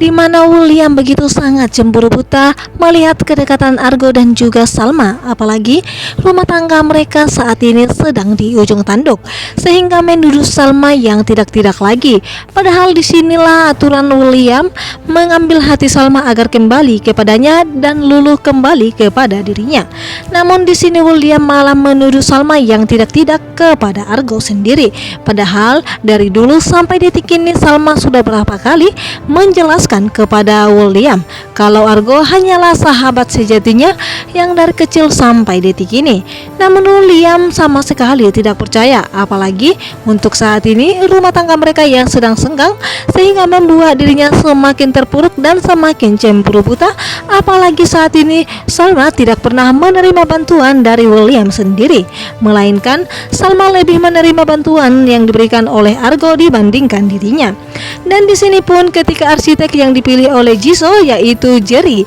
di mana William begitu sangat cemburu buta melihat kedekatan Argo dan juga Salma, apalagi rumah tangga mereka saat ini sedang di ujung tanduk, sehingga menuduh Salma yang tidak-tidak lagi. Padahal disinilah aturan William mengambil hati Salma agar kembali kepadanya dan luluh kembali kepada dirinya. Namun di sini William malah menuduh Salma yang tidak-tidak kepada Argo sendiri. Padahal dari dulu sampai detik ini Salma sudah berapa kali menjelaskan kepada William kalau Argo hanyalah sahabat sejatinya yang dari kecil sampai detik ini. Namun William sama sekali tidak percaya, apalagi untuk saat ini rumah tangga mereka yang sedang senggang, sehingga membuat dirinya semakin terpuruk dan semakin cemburu buta. Apalagi saat ini Salma tidak pernah menerima bantuan dari William sendiri, melainkan Salma lebih menerima bantuan yang diberikan oleh Argo dibandingkan dirinya. Dan di sini pun ketika arsitek yang dipilih oleh Jisoo yaitu Jerry,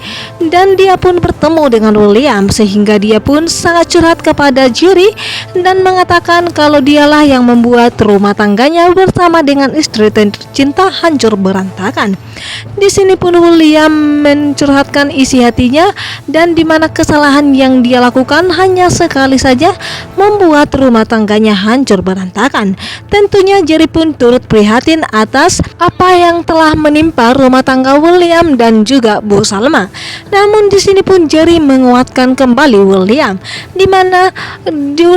dan dia pun bertemu dengan William, sehingga dia pun sangat curhat kepada Jerry dan mengatakan kalau dialah yang membuat rumah tangganya bersama dengan istri tercinta hancur berantakan. Di sini pun William mencurhatkan isi hatinya, dan di mana kesalahan yang dia lakukan hanya sekali saja membuat rumah tangganya hancur berantakan. Tentunya Jerry pun turut prihatin atas apa yang telah menimpa rumah tangga William dan juga Bu Salma. Namun di sini pun Jerry menguatkan kembali William, di mana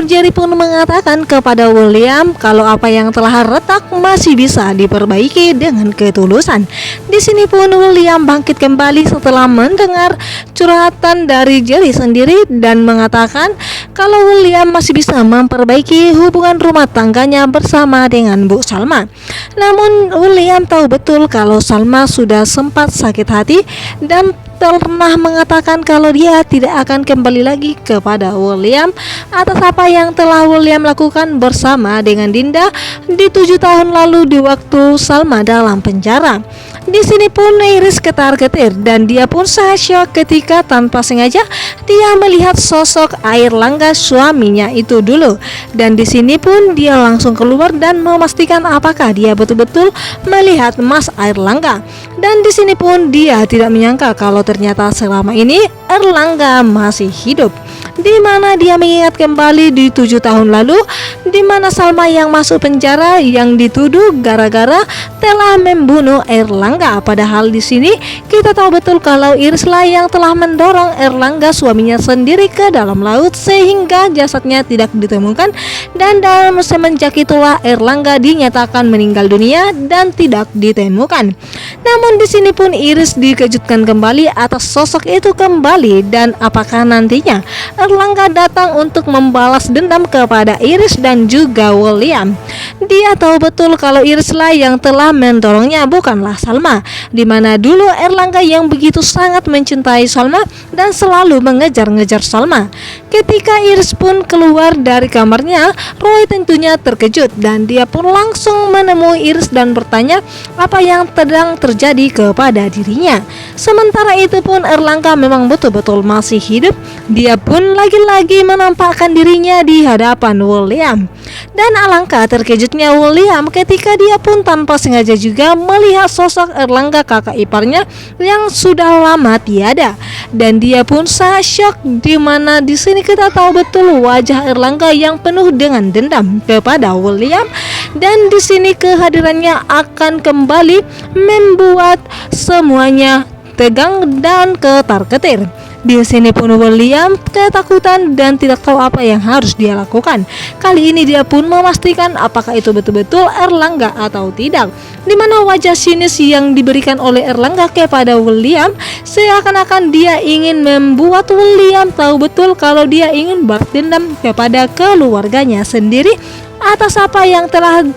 Jerry pun mengatakan kepada William kalau apa yang telah retak masih bisa diperbaiki dengan ketulusan. Di sini pun William bangkit kembali setelah mendengar curhatan dari Jerry sendiri dan mengatakan kalau William masih bisa memperbaiki hubungan rumah tangganya bersama dengan Bu Salma. Namun William tahu betul kalau Salma sudah sempat sakit hati dan pernah mengatakan kalau dia tidak akan kembali lagi kepada William atas apa yang telah William lakukan bersama dengan Dinda di 7 tahun lalu di waktu Salma dalam penjara. Di sini pun Iris ketar-ketir dan dia pun sangat syok ketika tanpa sengaja dia melihat sosok Airlangga suaminya itu dulu. Dan di sini pun dia langsung keluar dan memastikan apakah dia betul-betul melihat Mas Airlangga. Dan di sini pun dia tidak menyangka kalau ternyata selama ini Airlangga masih hidup, di mana dia mengingat kembali di 7 tahun lalu, di mana Salma yang masuk penjara yang dituduh gara-gara telah membunuh Airlangga. Padahal di sini kita tahu betul kalau Iris lah yang telah mendorong Airlangga suaminya sendiri ke dalam laut sehingga jasadnya tidak ditemukan, dan dalam semenjak itulah Airlangga dinyatakan meninggal dunia dan tidak ditemukan. Namun di sini pun Iris dikejutkan kembali atas sosok itu kembali, dan apakah nantinya Airlangga datang untuk membalas dendam kepada Iris dan juga William. Dia tahu betul kalau Iris lah yang telah mendorongnya, bukanlah Salma, di mana dulu Airlangga yang begitu sangat mencintai Salma dan selalu mengejar-ngejar Salma. Ketika Iris pun keluar dari kamarnya, Roy tentunya terkejut dan dia pun langsung menemui Iris dan bertanya apa yang sedang terjadi kepada dirinya. Sementara itu pun Airlangga memang betul-betul masih hidup. Dia pun lagi-lagi menampakkan dirinya di hadapan William. Dan alangkah terkejutnya William ketika dia pun tanpa sengaja juga melihat sosok Airlangga kakak iparnya yang sudah lama tiada. Dan dia pun sangat syok, di mana di sini kita tahu betul wajah Airlangga yang penuh dengan dendam kepada William. Dan di sini kehadirannya akan kembali membuat semuanya tegang dan ketar-ketir. Di sini pun William ketakutan dan tidak tahu apa yang harus dia lakukan. Kali ini dia pun memastikan apakah itu betul-betul Airlangga atau tidak, di mana wajah sinis yang diberikan oleh Airlangga kepada William seakan-akan dia ingin membuat William tahu betul kalau dia ingin balas dendam kepada keluarganya sendiri atas apa yang telah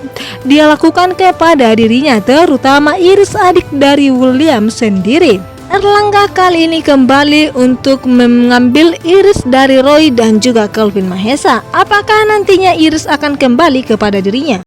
dia lakukan kepada dirinya, terutama Iris adik dari William sendiri. Airlangga kali ini kembali untuk mengambil Iris dari Roy dan juga Kelvin Mahesa. Apakah nantinya Iris akan kembali kepada dirinya?